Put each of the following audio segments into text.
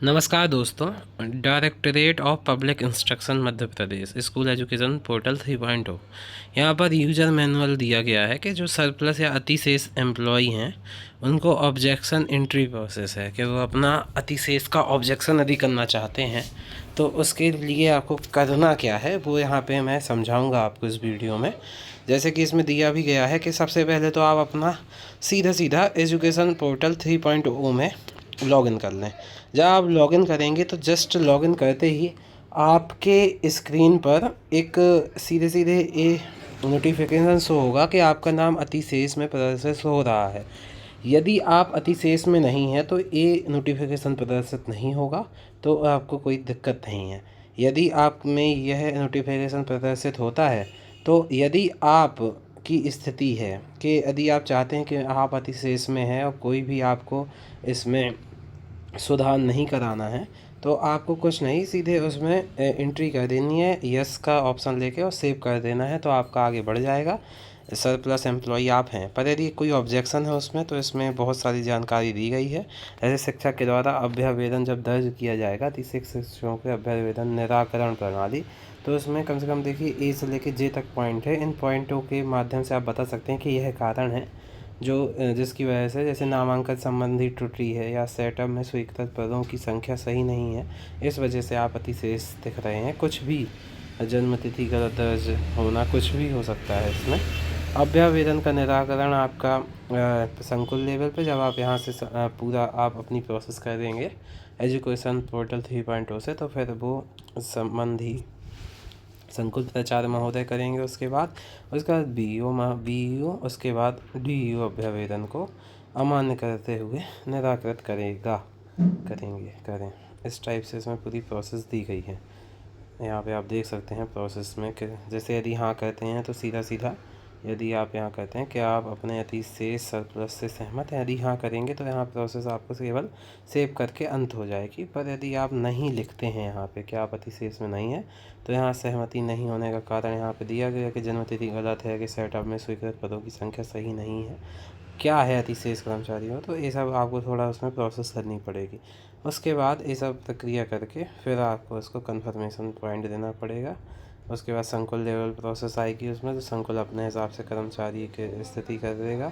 नमस्कार दोस्तों। Directorate of public instruction Madhya Pradesh school education portal 3.0 यहाँ पर यूजर मैनुअल दिया गया है कि जो सरप्लस या अतिशेष एम्प्लॉई हैं उनको ऑब्जेक्शन एंट्री प्रोसेस है कि वो अपना अतिशेष का ऑब्जेक्शन यदि करना चाहते हैं तो उसके लिए आपको करना क्या है वो यहाँ पे मैं समझाऊंगा आपको इस वीडियो में। जैसे कि इसमें दिया भी गया है कि सबसे पहले तो आप अपना सीधा एजुकेशन पोर्टल 3.0 में लॉगिन कर लें। जब आप लॉगिन करेंगे तो जस्ट लॉगिन करते ही आपके स्क्रीन पर एक सीधे ये नोटिफिकेशन शो होगा कि आपका नाम अतिशेष में प्रदर्शित हो रहा है। यदि आप अतिशेष में नहीं हैं तो ये नोटिफिकेशन प्रदर्शित नहीं होगा, तो आपको कोई दिक्कत नहीं है। यदि आप में यह नोटिफिकेशन प्रदर्शित होता है तो यदि आप की स्थिति है कि यदि आप चाहते हैं कि आप अतिशेष में हैं और कोई भी आपको इसमें सुधार नहीं कराना है तो आपको कुछ नहीं, सीधे उसमें एंट्री कर देनी है, यस का ऑप्शन लेके और सेव कर देना है तो आपका आगे बढ़ जाएगा। सरप्लस एम्प्लॉई आप हैं, पर यदि कोई ऑब्जेक्शन है उसमें तो इसमें बहुत सारी जानकारी दी गई है। ऐसे शिक्षक के द्वारा अभ्यावेदन जब दर्ज किया जाएगा अतिशेष शिक्षकों के अभ्यावेदन निराकरण प्रणाली, तो उसमें कम से कम देखिए ए से लेकर जे तक पॉइंट है। इन पॉइंटों के माध्यम से आप बता सकते हैं कि यह कारण है जो जिसकी वजह से, जैसे नामांकन संबंधी त्रुटि है या सेटअप में स्वीकृत पदों की संख्या सही नहीं है, इस वजह से आप अतिशेष दिख रहे हैं। कुछ भी जन्म तिथि गलत दर्ज होना, कुछ भी हो सकता है इसमें। अभ्यावेदन का निराकरण आपका संकुल लेवल पे, जब आप यहाँ से पूरा आप अपनी प्रोसेस कर देंगे एजुकेशन पोर्टल 3.0 से, तो फिर वो संबंधी संकुल प्राचार्य महोदय करेंगे। उसके बाद BEO उसके बाद DEO अभ्यावेदन को अमान्य करते हुए निराकृत करें। इस टाइप से इसमें पूरी प्रोसेस दी गई है। यहाँ पे आप देख सकते हैं प्रोसेस में कि जैसे यदि हाँ कहते हैं तो सीधा यदि आप यहाँ कहते हैं कि आप अपने अतिशेष सरप्लस से सहमत हैं, यदि हाँ करेंगे तो यहाँ प्रोसेस आपको केवल सेव करके अंत हो जाएगी। पर यदि आप नहीं लिखते हैं यहाँ पे कि आप अतिशेष में नहीं हैं, तो यहाँ सहमति नहीं होने का कारण यहाँ पे दिया गया कि जन्मतिथि गलत है, कि सेटअप में स्वीकृत पदों की संख्या सही नहीं है, क्या है अतिशेष कर्मचारी हो, तो ये सब आपको थोड़ा उसमें प्रोसेस करनी पड़ेगी। उसके बाद ये सब प्रक्रिया करके फिर आपको उसको कन्फर्मेशन पॉइंट देना पड़ेगा। उसके बाद संकुल लेवल प्रोसेस आएगी उसमें, तो संकुल अपने हिसाब से कर्मचारी की स्थिति कर देगा।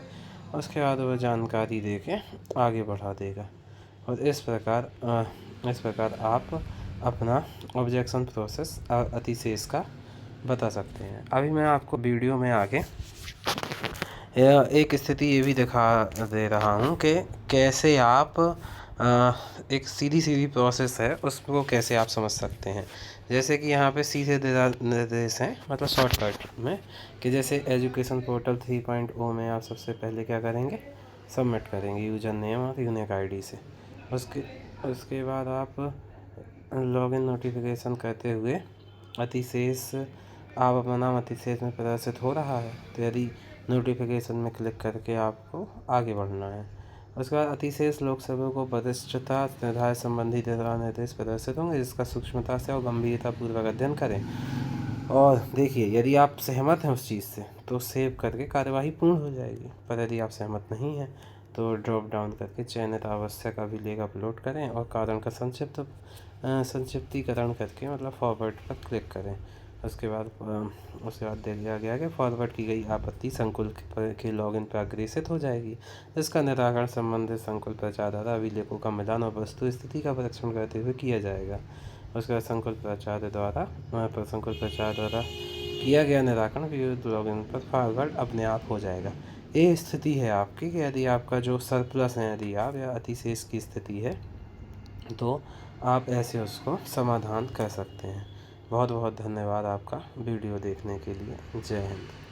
उसके बाद वो जानकारी दे के आगे बढ़ा देगा और इस प्रकार आप अपना ऑब्जेक्शन प्रोसेस अतिशेष का बता सकते हैं। अभी मैं आपको वीडियो में आगे एक स्थिति ये भी दिखा दे रहा हूँ कि कैसे आप एक सीधी प्रोसेस है उसको कैसे आप समझ सकते हैं। जैसे कि यहाँ पे सीधे निर्देश हैं, मतलब शॉर्टकट में, कि जैसे एजुकेशन पोर्टल 3.0 में आप सबसे पहले क्या करेंगे, सबमिट करेंगे यूजर नेम और यूनिक आईडी से। उसके बाद आप लॉगिन नोटिफिकेशन करते हुए अतिशेष, आप अपना नाम अतिशेष में प्रदर्शित हो रहा है तो यदि नोटिफिकेशन में क्लिक करके आपको आगे बढ़ना है। उसके बाद अतिशेष लोकसभा को वरिष्ठता निर्धारित संबंधी दिशा निर्देश प्रदर्शित होंगे, जिसका सूक्ष्मता से और गंभीरतापूर्वक अध्ययन करें। और देखिए, यदि आप सहमत हैं उस चीज़ से तो सेव करके कार्यवाही पूर्ण हो जाएगी, पर यदि आप सहमत नहीं हैं तो ड्रॉप डाउन करके चयनित आवश्यक अभिलेख अपलोड करें और कारण का संक्षिप्तीकरण करके मतलब फॉरवर्ड पर क्लिक करें। उसके बाद दिया गया कि फॉरवर्ड की गई आपत्ति संकुल के लॉगिन पर अग्रेसित हो जाएगी, जिसका निराकरण संबंधित संकुल प्रचार द्वारा अभिलेखों का मिलान और वस्तु स्थिति का परीक्षण करते हुए किया जाएगा। उसके बाद संकुल प्रचार द्वारा किया गया निराकरण विविध लॉगिन पर फॉरवर्ड अपने आप हो जाएगा। ये स्थिति है आपकी कि यदि आपका जो सरप्लस है, यदि आप या अतिशेष की स्थिति है, तो आप ऐसे उसको समाधान कर सकते हैं। बहुत बहुत धन्यवाद आपका वीडियो देखने के लिए। जय हिंद।